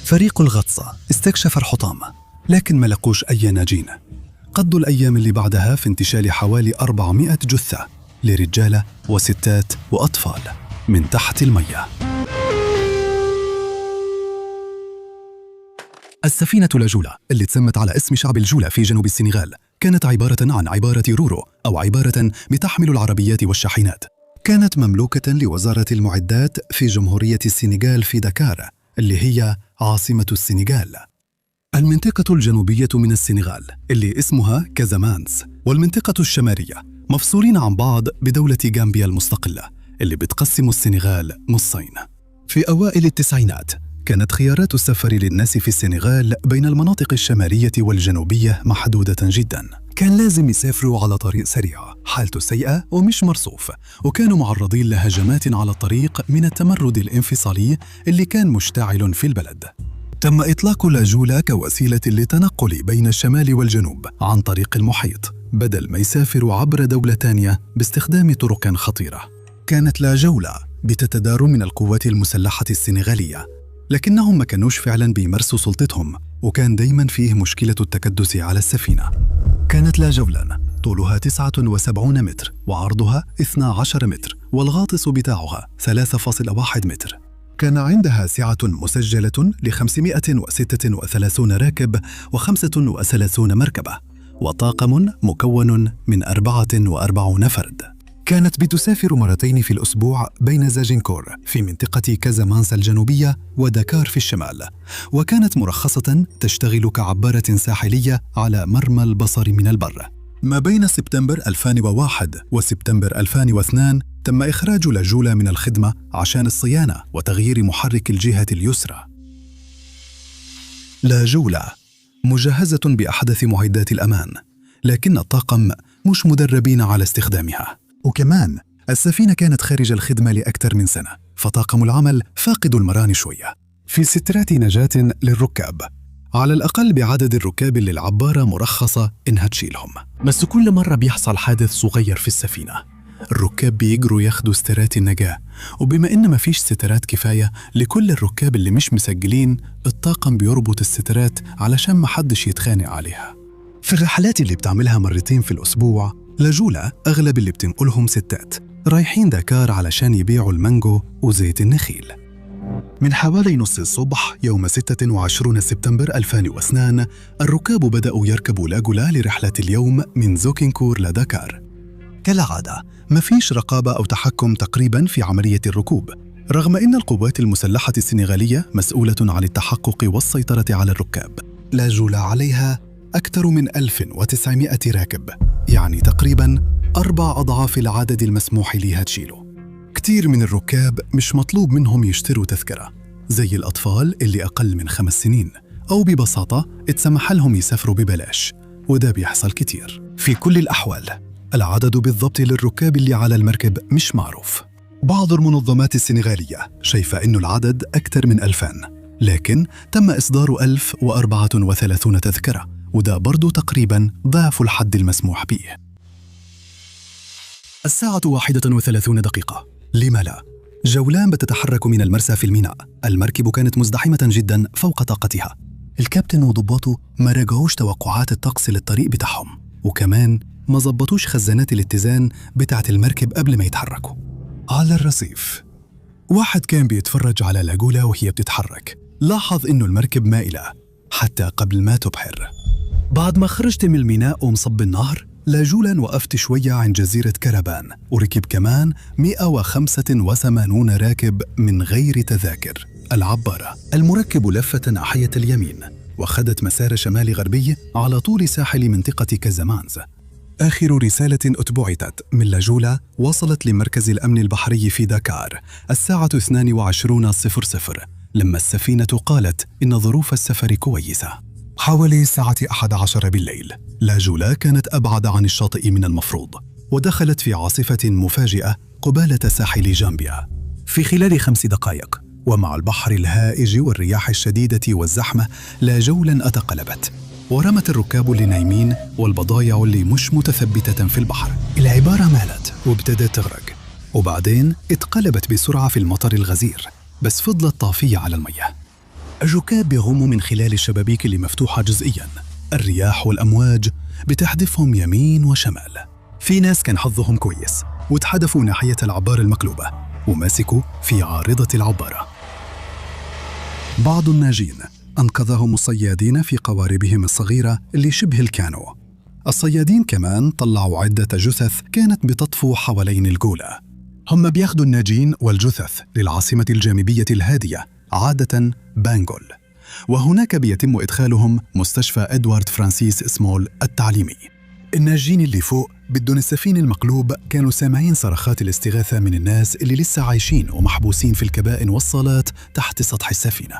فريق الغطس استكشف الحطام، لكن ما لقوش أي ناجين. قضوا الأيام اللي بعدها في انتشال حوالي 400 جثة لرجالة وستات وأطفال من تحت المياه. السفينة لاجولا اللي تسمت على اسم شعب الجولة في جنوب السنغال كانت عبارة عن عبارة رورو، أو عبارة بتحمل العربيات والشاحنات. كانت مملوكة لوزارة المعدات في جمهورية السنغال في دكار، اللي هي عاصمة السنغال. المنطقة الجنوبية من السنغال اللي اسمها كازامانس، والمنطقة الشمالية مفصولين عن بعض بدولة غامبيا المستقلة اللي بتقسم السنغال نصين. في أوائل التسعينات كانت خيارات السفر للناس في السنغال بين المناطق الشمالية والجنوبية محدودة جداً. كان لازم يسافروا على طريق سريع حالته سيئة ومش مرصوف، وكانوا معرضين لهجمات على الطريق من التمرد الانفصالي اللي كان مشتعل في البلد. تم إطلاق لاجولا كوسيلة للتنقل بين الشمال والجنوب عن طريق المحيط، بدل ما يسافروا عبر دولة تانية باستخدام طرق خطيرة. كانت لاجولا بتتدار من القوات المسلحة السنغالية، لكنهم ما كانوش فعلا بيمارسوا سلطتهم، وكان دايما فيه مشكلة التكدس على السفينة. كانت لاجولا طولها 79 متر وعرضها 12 متر، والغاطس بتاعها 3.1 متر. كان عندها سعة مسجلة ل536 راكب و35 مركبة، وطاقم مكون من 44 فرد. كانت بتسافر مرتين في الأسبوع بين زاجنكور في منطقة كازامانس الجنوبية ودكار في الشمال، وكانت مرخصة تشتغل كعبارة ساحلية على مرمى البصر من البر. ما بين سبتمبر 2001 وسبتمبر 2002 تم إخراج لاجولا من الخدمة عشان الصيانة وتغيير محرك الجهة اليسرى. لاجولا مجهزة بأحدث معدات الأمان، لكن الطاقم مش مدربين على استخدامها. وكمان السفينة كانت خارج الخدمة لأكثر من سنة، فطاقم العمل فاقد المران شوية. في سترات نجاة للركاب، على الأقل بعدد الركاب اللي العبارة مرخصة إنها تشيلهم. بس كل مرة بيحصل حادث صغير في السفينة، الركاب بيجروا ياخدوا سترات النجاة، وبما إن ما فيش سترات كفاية لكل الركاب اللي مش مسجلين، الطاقم بيربط السترات علشان ما حدش يتخانق عليها. في الرحلات اللي بتعملها مرتين في الأسبوع، لاجولا أغلب اللي بتنقلهم ستات رايحين دكار علشان يبيعوا المانجو وزيت النخيل. من حوالي نص الصبح يوم 26 سبتمبر 2002 الركاب بدأوا يركبوا لاجولا لرحلة اليوم من زوكينكور لدكار. كالعادة مفيش رقابة أو تحكم تقريبا في عملية الركوب، رغم أن القوات المسلحة السنغالية مسؤولة عن التحقق والسيطرة على الركاب. لاجولا عليها أكثر من 1900 راكب، يعني تقريباً 4 أضعاف العدد المسموح لها تشيله. كتير من الركاب مش مطلوب منهم يشتروا تذكرة، زي الأطفال اللي أقل من 5 سنين، أو ببساطة اتسمح لهم يسافروا ببلاش، وده بيحصل كتير. في كل الأحوال العدد بالضبط للركاب اللي على المركب مش معروف. بعض المنظمات السنغالية شايفة إنه العدد أكثر من 2000، لكن تم إصدار 1034 تذكرة، وده برضو تقريباً ضعف الحد المسموح به. الساعة 1:30. لما لا؟ جولان بتتحرك من المرسى في الميناء. المركب كانت مزدحمة جداً فوق طاقتها. الكابتن وضباطه ما راجعوش توقعات الطقس للطريق بتاعهم، وكمان ما زبطوش خزانات الاتزان بتاعت المركب قبل ما يتحركوا. على الرصيف واحد كان بيتفرج على لاجولا وهي بتتحرك، لاحظ إنه المركب مائلة حتى قبل ما تبحر. بعد ما خرجت من الميناء ومصب النهر، لاجولا وقفت شوية عند جزيرة كربان، وركب كمان 185 راكب من غير تذاكر. العبارة المركب لفت ناحية اليمين وخدت مسار شمال غربي على طول ساحل منطقة كازامانس. آخر رسالة أتبعتت من لاجولا وصلت لمركز الأمن البحري في دكار الساعة 22:00 لما السفينة قالت إن ظروف السفر كويسة. حوالي الساعة 11 بالليل لاجولا كانت أبعد عن الشاطئ من المفروض، ودخلت في عاصفة مفاجئة قبالة ساحل غامبيا. في خلال 5 دقائق ومع البحر الهائج والرياح الشديدة والزحمة، لاجولا أتقلبت ورمت الركاب اللي نايمين والبضايع اللي مش متثبتة في البحر. العبارة مالت وابتدت تغرق، وبعدين اتقلبت بسرعة في المطر الغزير، بس فضلت طافية على المياه. الركاب بيغوموا من خلال الشبابيك اللي مفتوحة جزئياً. الرياح والأمواج بتحدفهم يمين وشمال. في ناس كان حظهم كويس وتحدفوا ناحية العبارة المقلوبة وماسكوا في عارضة العبارة. بعض الناجين أنقذهم الصيادين في قواربهم الصغيرة اللي شبه الكانو. الصيادين كمان طلعوا عدة جثث كانت بتطفو حوالين الجولة. هم بياخدوا الناجين والجثث للعاصمة الجانبية الهادية عادة بانغول، وهناك بيتم إدخالهم مستشفى إدوارد فرانسيس سمول التعليمي. الناجين اللي فوق بدون السفينة المقلوب كانوا سامعين صرخات الاستغاثة من الناس اللي لسه عايشين ومحبوسين في الكبائن والصالات تحت سطح السفينة.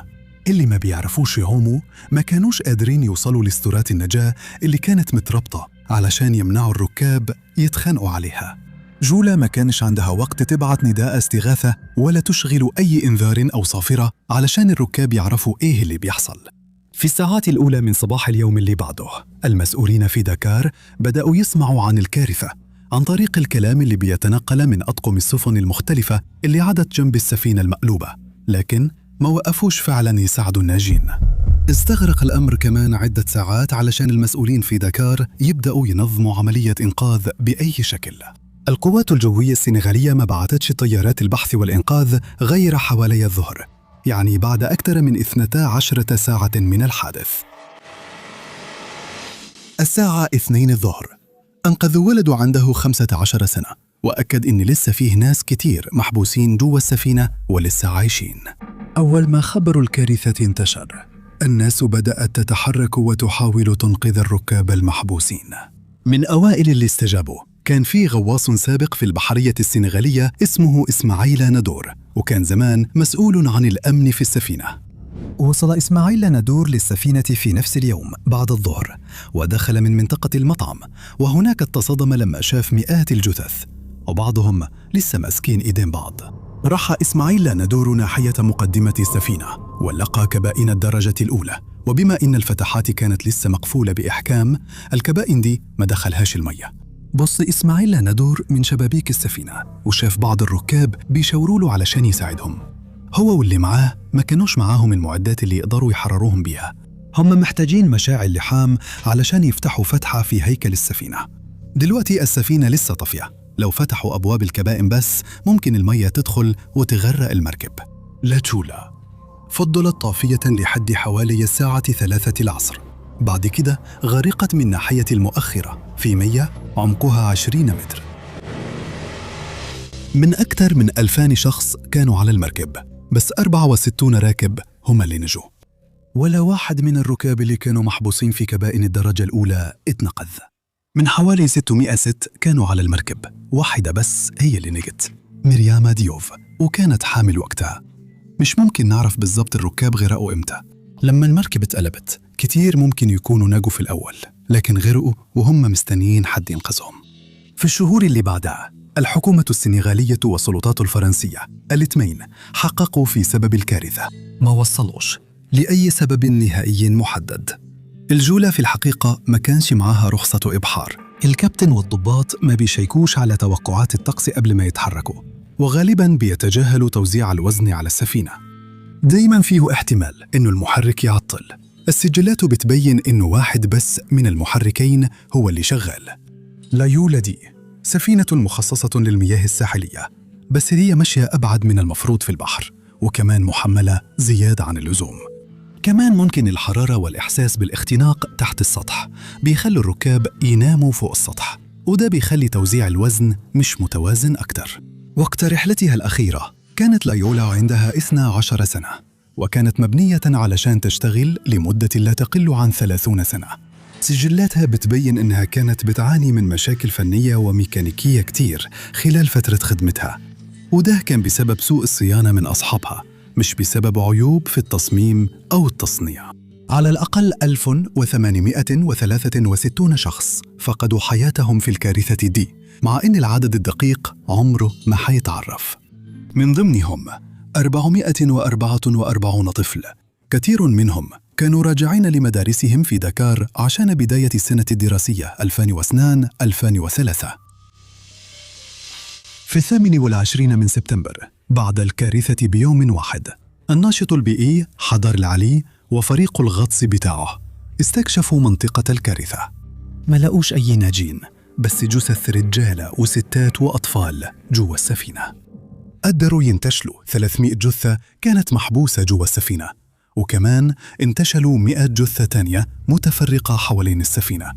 اللي ما بيعرفوش يعوموا ما كانوش قادرين يوصلوا لسترات النجاة اللي كانت متربطة علشان يمنعوا الركاب يتخانقوا عليها. جولا ما كانش عندها وقت تبعت نداء استغاثة ولا تشغل أي إنذار أو صافرة علشان الركاب يعرفوا إيه اللي بيحصل. في الساعات الأولى من صباح اليوم اللي بعده، المسؤولين في داكار بدأوا يسمعوا عن الكارثة عن طريق الكلام اللي بيتنقل من أطقم السفن المختلفة اللي عدت جنب السفينة المقلوبة، لكن ما وقفوش فعلاً يساعدوا الناجين. استغرق الأمر كمان عدة ساعات علشان المسؤولين في داكار يبدأوا ينظموا عملية إنقاذ بأي شكل. القوات الجوية السنغالية ما بعتتش طيارات البحث والإنقاذ غير حوالي الظهر، يعني بعد أكثر من 12 ساعة من الحادث. الساعة 2 الظهر أنقذوا ولد عنده 15 سنة، وأكد إن لسه فيه ناس كتير محبوسين جوا السفينة ولسه عايشين. أول ما خبر الكارثة انتشر، الناس بدأت تتحرك وتحاول تنقذ الركاب المحبوسين. من أوائل اللي استجابوا كان في غواص سابق في البحرية السنغالية اسمه إسماعيل ندور، وكان زمان مسؤول عن الأمن في السفينة. وصل إسماعيل ندور للسفينة في نفس اليوم بعد الظهر، ودخل من منطقة المطعم، وهناك اتصدم لما شاف مئات الجثث وبعضهم لسه ماسكين إيدين بعض. راح إسماعيل ندور ناحية مقدمة السفينة ولقى كبائن الدرجة الأولى، وبما إن الفتحات كانت لسه مقفولة بإحكام، الكبائن دي ما دخلهاش المية. بص إسماعيل ندور من شبابيك السفينة وشاف بعض الركاب بيشاوروا له علشان يساعدهم. هو واللي معاه ما كانوش معاهم المعدات اللي يقدروا يحرروهم بيها، هم محتاجين مشاعل لحام علشان يفتحوا فتحة في هيكل السفينة. دلوقتي السفينة لسه طافية، لو فتحوا أبواب الكبائن بس ممكن المية تدخل وتغرق المركب. لا جولا فضلت طافية لحد حوالي الساعة 3 العصر، بعد كده غرقت من ناحية المؤخرة في مياه عمقها 20 متر. من أكثر من 2000 شخص كانوا على المركب، بس 64 راكب هم اللي نجوا، ولا واحد من الركاب اللي كانوا محبوسين في كبائن الدرجة الأولى اتنقذ. من حوالي 600 ست كانوا على المركب، واحدة بس هي اللي نجت، مرياما ديوف، وكانت حامل وقتها. مش ممكن نعرف بالضبط الركاب غرقوا إمتى. لما المركب اتقلبت كتير ممكن يكونوا نجوا في الأول، لكن غرقوا وهم مستنيين حد ينقذهم. في الشهور اللي بعدها الحكومة السنغالية والسلطات الفرنسية الاثنين حققوا في سبب الكارثة، ما وصلوش لأي سبب نهائي محدد. الجولة في الحقيقة ما كانش معاها رخصة إبحار، الكابتن والضباط ما بيشيكوش على توقعات الطقس قبل ما يتحركوا، وغالباً بيتجاهلوا توزيع الوزن على السفينة. دايماً فيه احتمال إنه المحرك يعطل. السجلات بتبين إنه واحد بس من المحركين هو اللي شغال. لا يولدي سفينة مخصصة للمياه الساحلية، بس هي ماشية أبعد من المفروض في البحر، وكمان محملة زيادة عن اللزوم. كمان ممكن الحرارة والإحساس بالاختناق تحت السطح بيخلوا الركاب يناموا فوق السطح، وده بيخلي توزيع الوزن مش متوازن أكتر. وقت رحلتها الأخيرة كانت لايولا عندها 12 سنة، وكانت مبنية علشان تشتغل لمدة لا تقل عن 30 سنة. سجلاتها بتبين إنها كانت بتعاني من مشاكل فنية وميكانيكية كتير خلال فترة خدمتها، وده كان بسبب سوء الصيانة من أصحابها، مش بسبب عيوب في التصميم أو التصنيع. على الأقل 1863 شخص فقدوا حياتهم في الكارثة دي، مع إن العدد الدقيق عمره ما حيتعرف. من ضمنهم 444 طفل، كثير منهم كانوا راجعين لمدارسهم في داكار عشان بداية السنة الدراسية 2002-2003. في 28 من سبتمبر بعد الكارثة بيوم واحد، الناشط البيئي حضر العلي وفريق الغطس بتاعه استكشفوا منطقة الكارثة. ما لقوش أي ناجين، بس جثث رجالة وستات وأطفال جوا السفينة. قدروا ينتشلوا 300 جثة كانت محبوسة جوا السفينة، وكمان انتشلوا 100 جثة تانية متفرقة حوالين السفينة.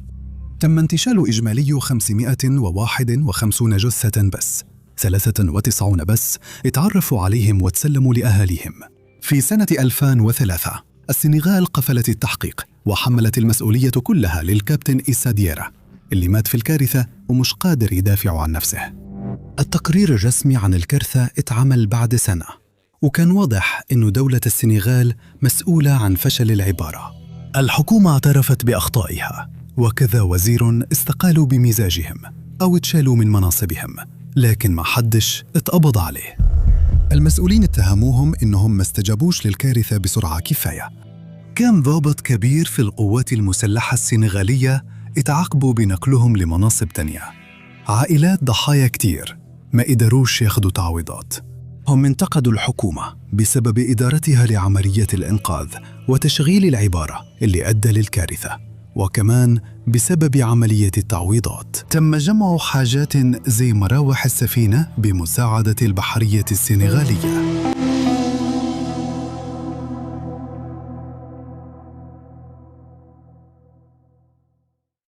تم انتشال إجمالي 551 جثة بس، 93 بس اتعرفوا عليهم وتسلموا لأهاليهم. في سنة 2003 السنغال قفلت التحقيق وحملت المسؤولية كلها للكابتن إيسا دييرا اللي مات في الكارثة ومش قادر يدافع عن نفسه. التقرير الرسمي عن الكارثة اتعمل بعد سنة، وكان واضح إنه دولة السنغال مسؤولة عن فشل العبارة. الحكومة اعترفت بأخطائها، وكذا وزير استقالوا بمزاجهم أو اتشالوا من مناصبهم، لكن ما حدش اتقبض عليه. المسؤولين اتهموهم إنهم ما استجابوش للكارثة بسرعة كفاية. كان ضابط كبير في القوات المسلحة السنغالية اتعاقبوا بنقلهم لمناصب تانية. عائلات ضحايا كتير ما قدروش ياخدوا تعويضات. هم انتقدوا الحكومة بسبب إدارتها لعملية الإنقاذ وتشغيل العبارة اللي أدى للكارثة، وكمان بسبب عملية التعويضات. تم جمع حاجات زي مراوح السفينة بمساعدة البحرية السنغالية.